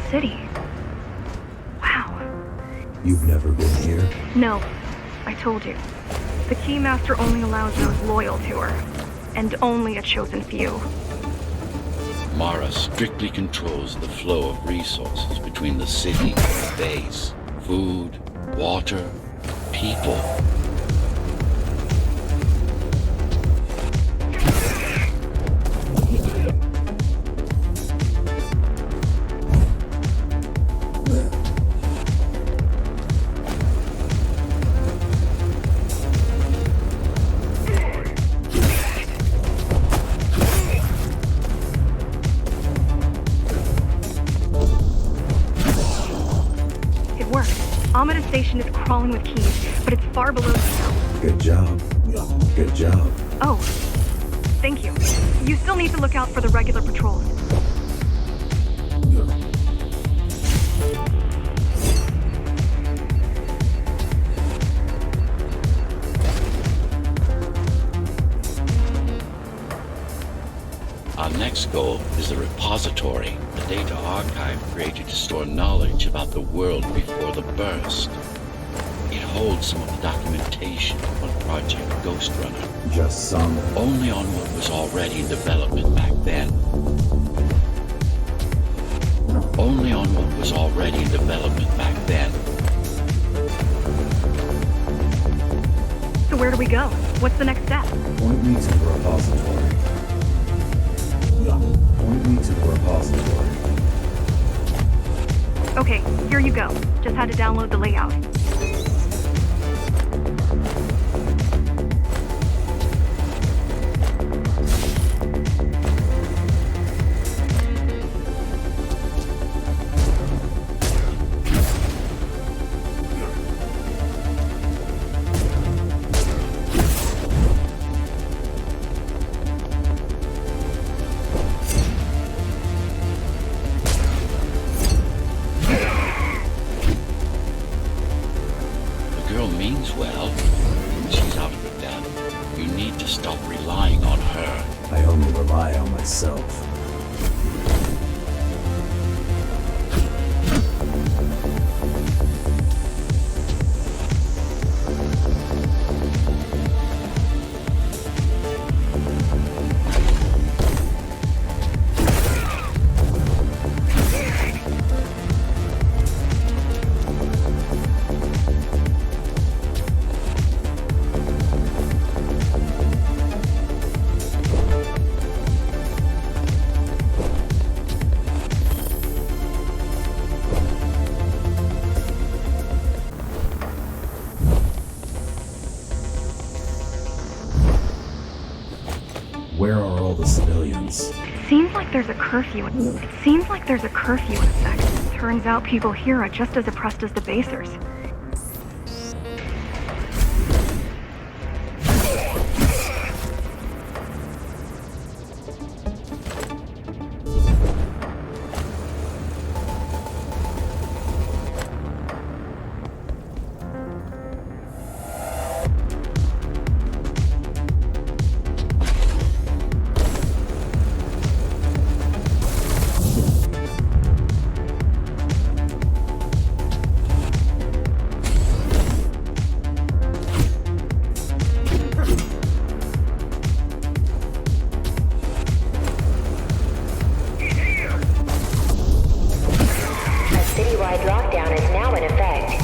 city. Wow. You've never been here? No, I told you. The Keymaster only allows those loyal to her, and only a chosen few. Mara strictly controls the flow of resources between the city and the base. Food, water, people. Amida Station is crawling with keys, but it's far below sea. Good job. Good job. Oh, thank you. You still need to look out for the regular patrols. Our next goal is the repository, the data archive created to store knowledge about the world before the burst. It holds some of the documentation on Project Ghostrunner. Just some? Only on what was already in development back then. Only on what was already in development back then. So where do we go? What's the next step? Point me to the repository. Point me to the repository. Okay, here you go. Just had to download the layout. Well, she's out of the depth. You need to stop relying on her. I only rely on myself. Where are all the civilians? Seems like there's a curfew. It seems like there's a curfew in effect. Turns out people here are just as oppressed as the basers. Lockdown is now in effect.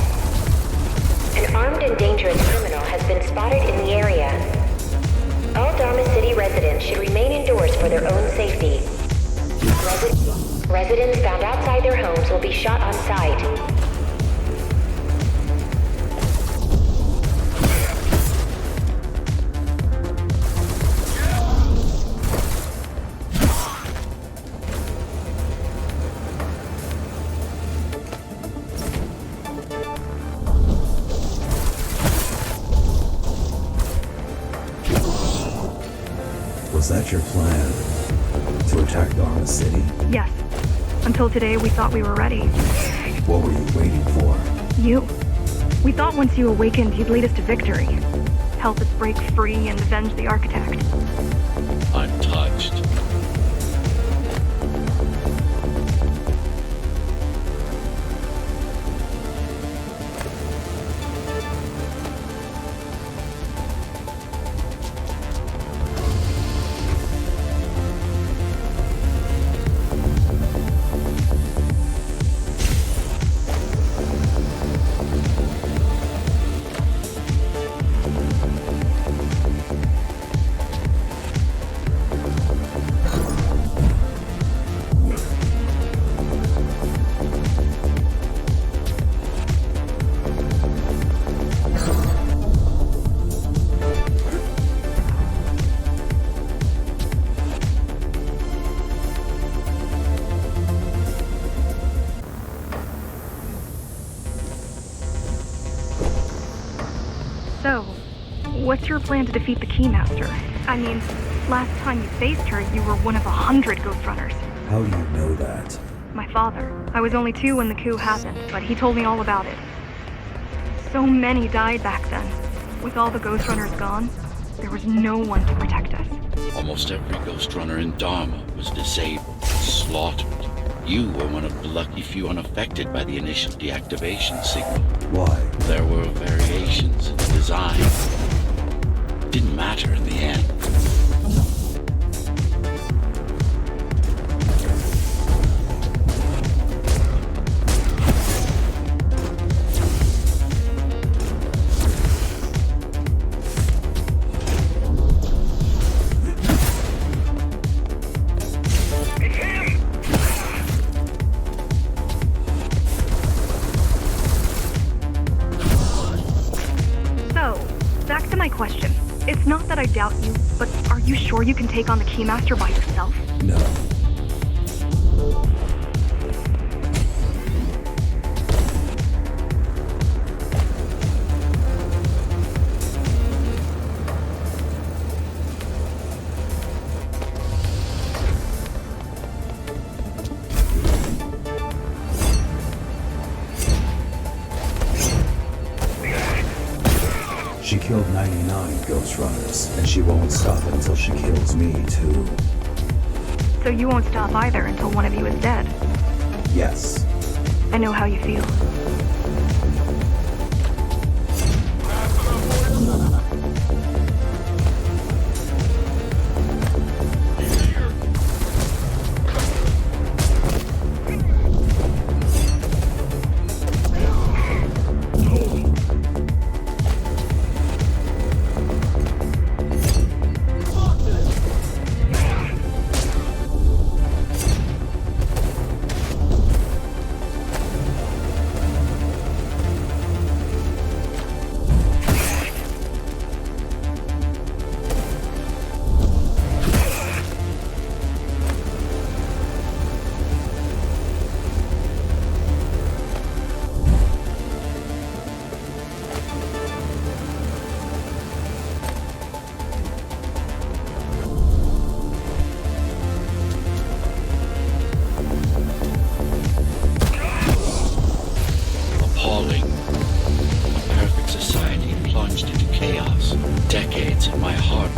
An armed and dangerous criminal has been spotted in the area. All Dharma City residents should remain indoors for their own safety. Residents found outside their homes will be shot on sight. Was that your plan? To attack Dharma City? Yes. Until today, we thought we were ready. What were you waiting for? You. We thought once you awakened, you'd lead us to victory. Help us break free and avenge the Architect. I'm touched. So, what's your plan to defeat the Keymaster? I mean, last time you faced her, you were one of 100 Ghostrunners. How do you know that? My father. I was only 2 when the coup happened, but he told me all about it. So many died back then. With all the Ghostrunners gone, there was no one to protect us. Almost every Ghostrunner in Dharma was disabled, slaughtered. You were one of the lucky few unaffected by the initial deactivation signal. Why? There were variations in the design. It didn't matter in the end. Back to my question. It's not that I doubt you, but are you sure you can take on the Keymaster by yourself? No. She killed 99 Ghostrunners, and she won't stop until she kills me, too. So you won't stop either until one of you is dead. Yes. I know how you feel. Decades of my heart.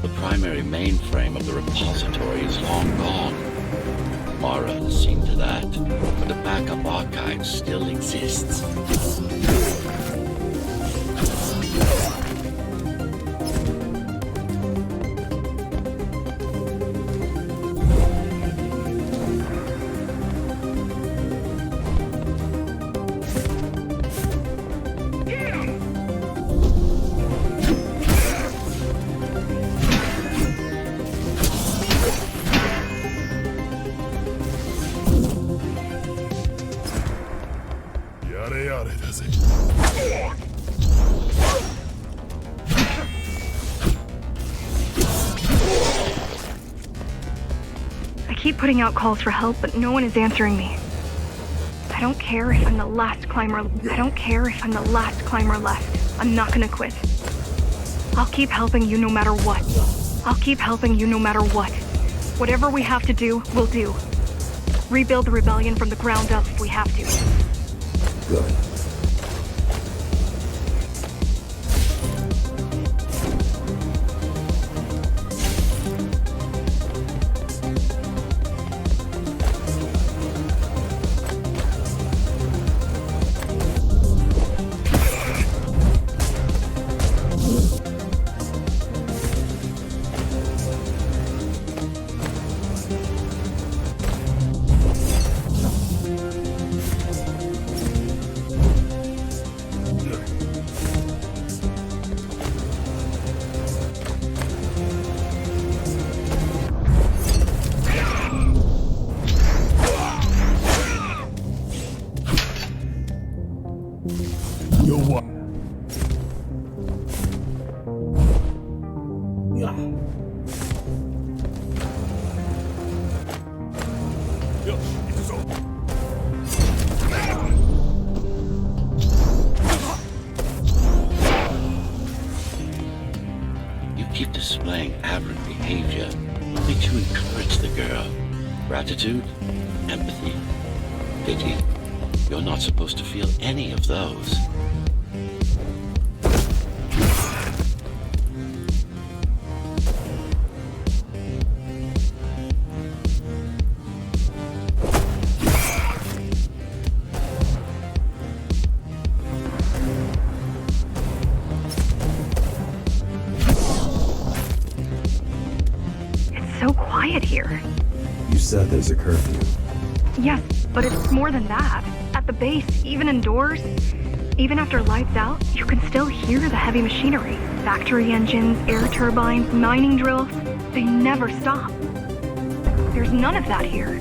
The primary mainframe of the repository is long gone. Mara has seen to that, but the backup archive still exists. I keep putting out calls for help, but no one is answering me. I don't care if I'm the last climber left. I'm not gonna quit. I'll keep helping you no matter what. I'll keep helping you no matter what. Whatever we have to do, we'll do. Rebuild the rebellion from the ground up if we have to. Good. Yo, what? Yeah. Yo, it is over. You keep displaying aberrant behavior only to encourage the girl. Gratitude, empathy, pity. You're not supposed to feel any of those. It's so quiet here. You said there's a curfew. Yes, but it's more than that. At the base, even indoors, even after lights out, you can still hear the heavy machinery. Factory engines, air turbines, mining drills. They never stop. There's none of that here.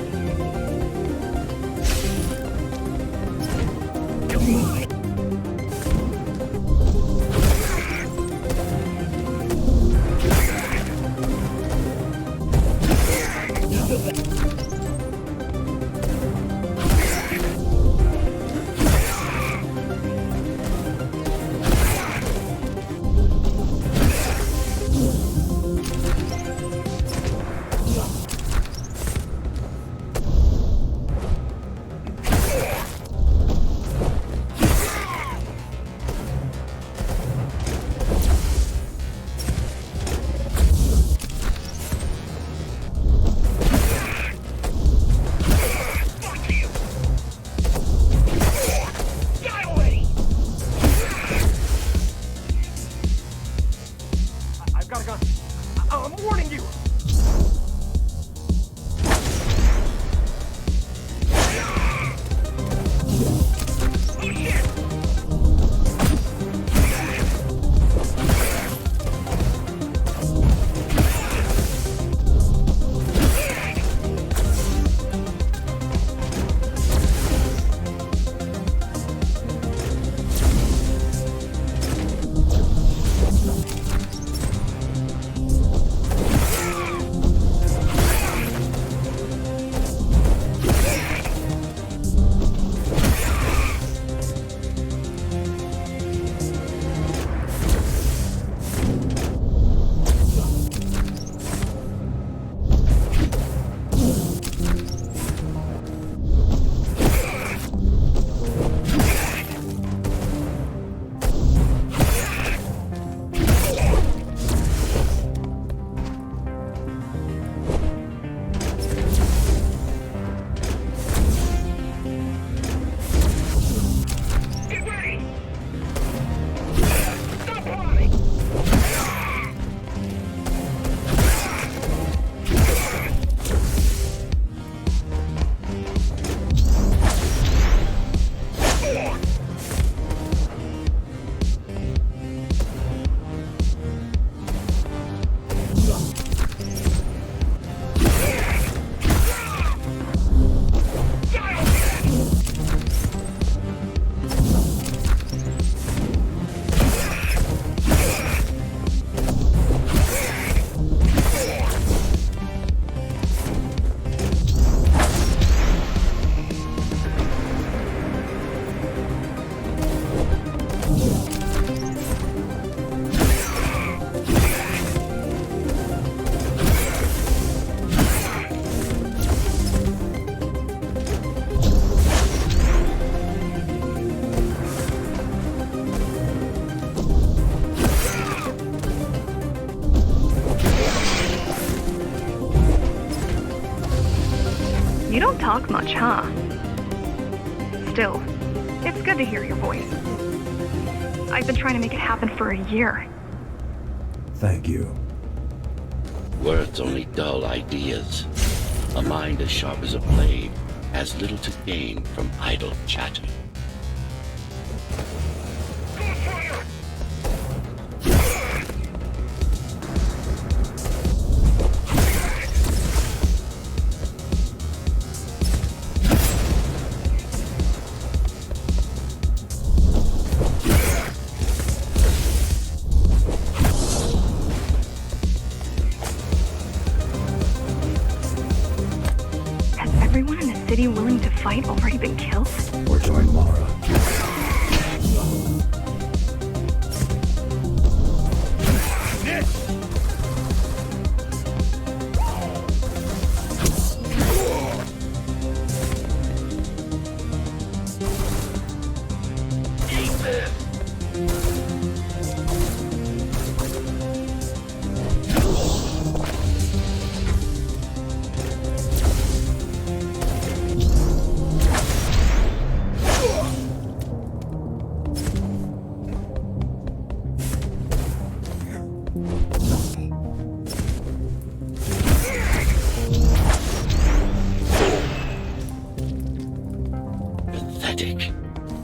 I'm warning you! talk much, huh? Still, it's good to hear your voice. I've been trying to make it happen for a year. Thank you. Words only dull ideas. A mind as sharp as a blade has little to gain from idle chatter. Everyone in the city willing to fight already been killed? Or join Mara.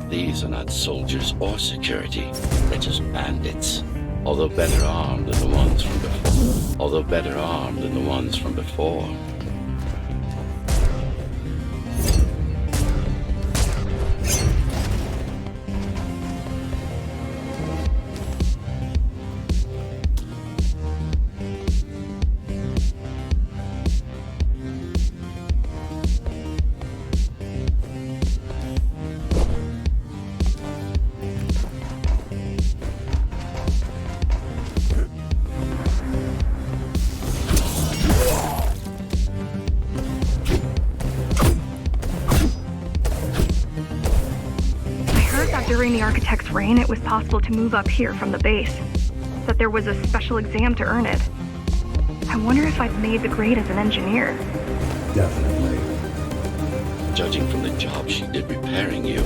These are not soldiers or security. They're just bandits. Although better armed than the ones from before. During the architect's reign, it was possible to move up here from the base. That there was a special exam to earn it. I wonder if I've made the grade as an engineer. Definitely. Judging from the job she did repairing you,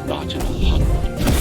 not in 100 years.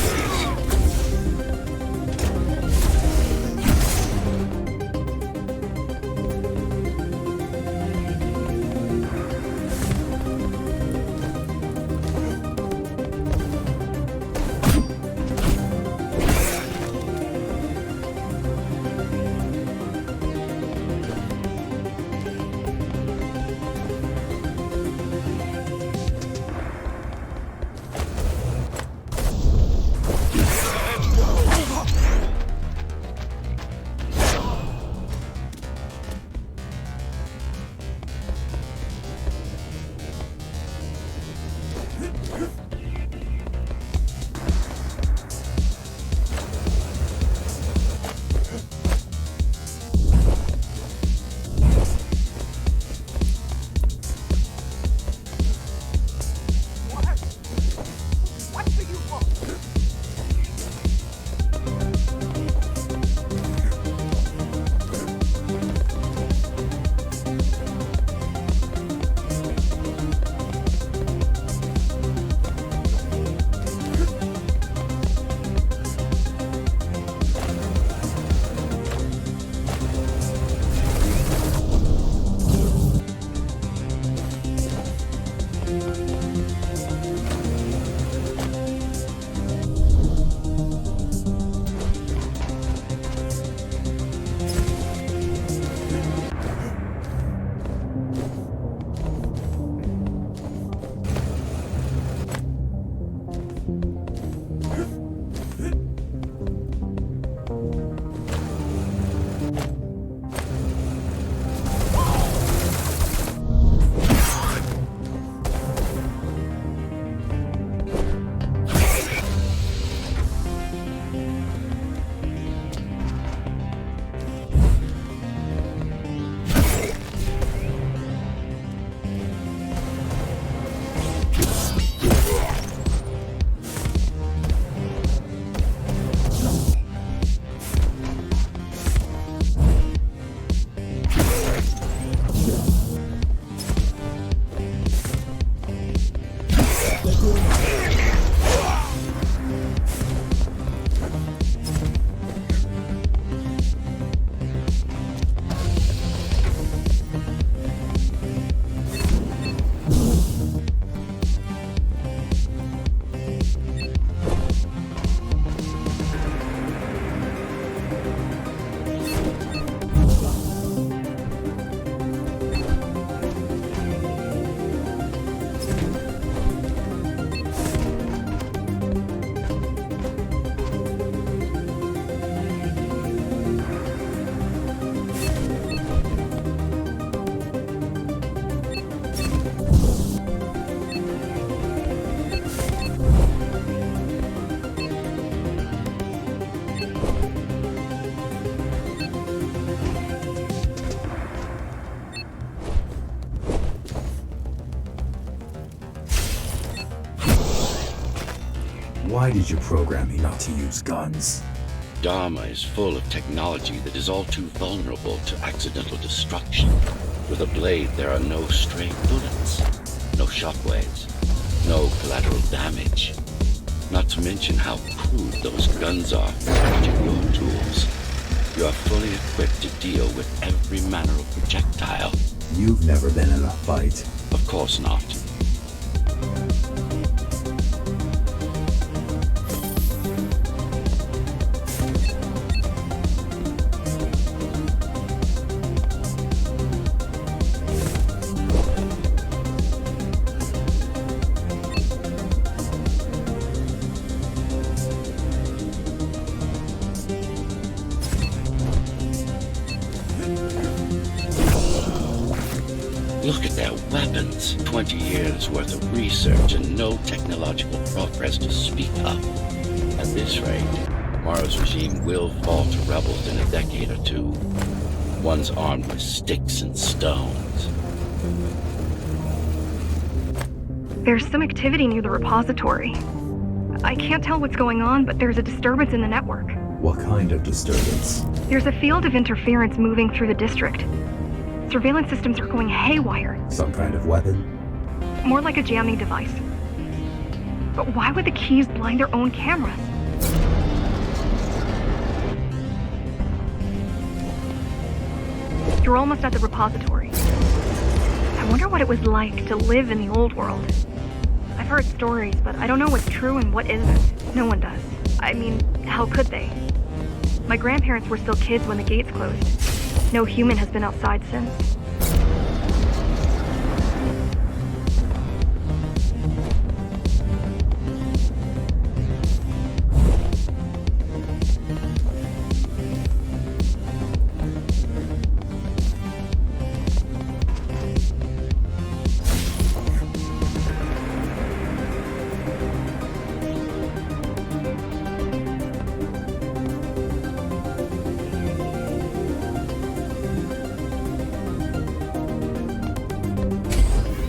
Why did you program me not to use guns? Dharma is full of technology that is all too vulnerable to accidental destruction. With a blade, there are no stray bullets, no shockwaves, no collateral damage. Not to mention how crude those guns are compared to your tools. You are fully equipped to deal with every manner of projectile. You've never been in a fight. Of course not. Look at their weapons. 20 years worth of research and no technological progress to speak of. At this rate, Morrow's regime will fall to rebels in a decade or two. Ones armed with sticks and stones. There's some activity near the repository. I can't tell what's going on, but there's a disturbance in the network. What kind of disturbance? There's a field of interference moving through the district. Surveillance systems are going haywire. Some kind of weapon? More like a jamming device. But why would the keys blind their own cameras? You're almost at the repository. I wonder what it was like to live in the old world. I've heard stories, but I don't know what's true and what isn't. No one does. I mean, how could they? My grandparents were still kids when the gates closed. No human has been outside since.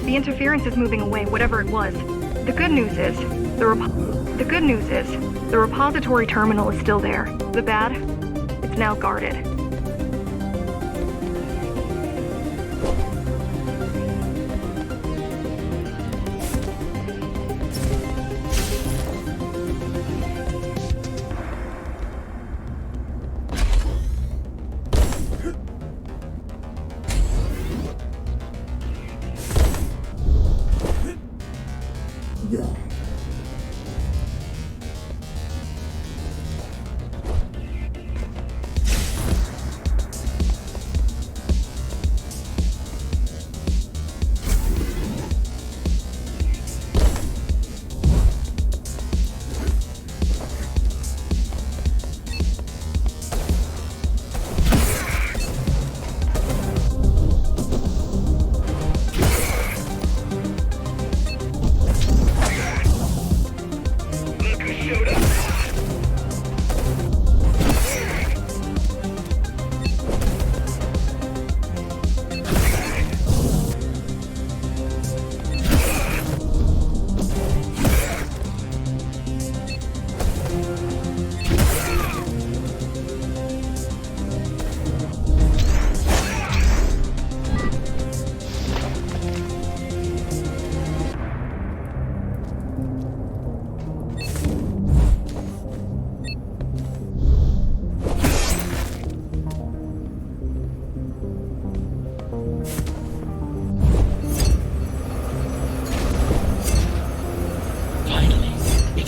The interference is moving away, whatever it was. The good news is, the repository terminal is still there. The bad, it's now guarded.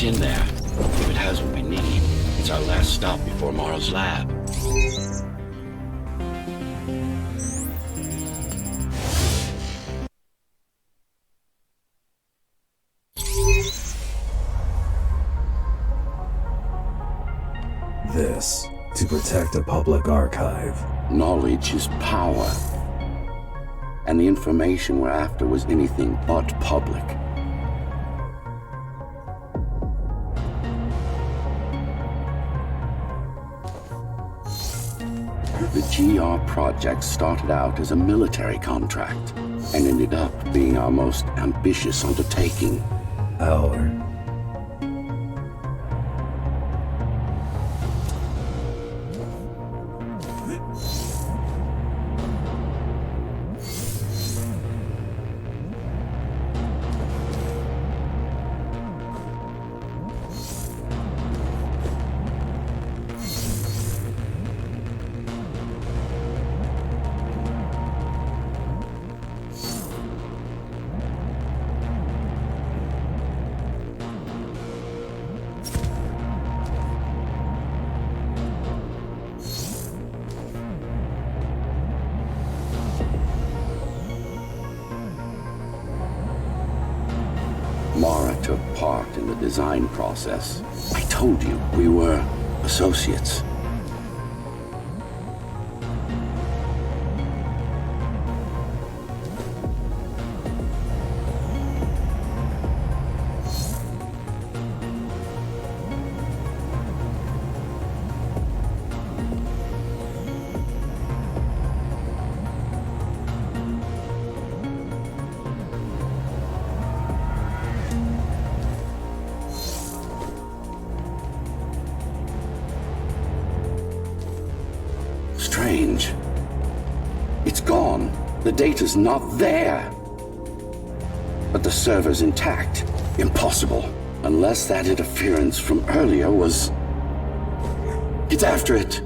In there. If it has what we need, it's our last stop before Morrow's lab. This, to protect a public archive. Knowledge is power. And the information we're after was anything but public. The GR project started out as a military contract and ended up being our most ambitious undertaking. Mara took part in the design process. I told you we were associates. Strange. It's gone. The data's not there. But the server's intact. Impossible. Unless that interference from earlier was... It's after it.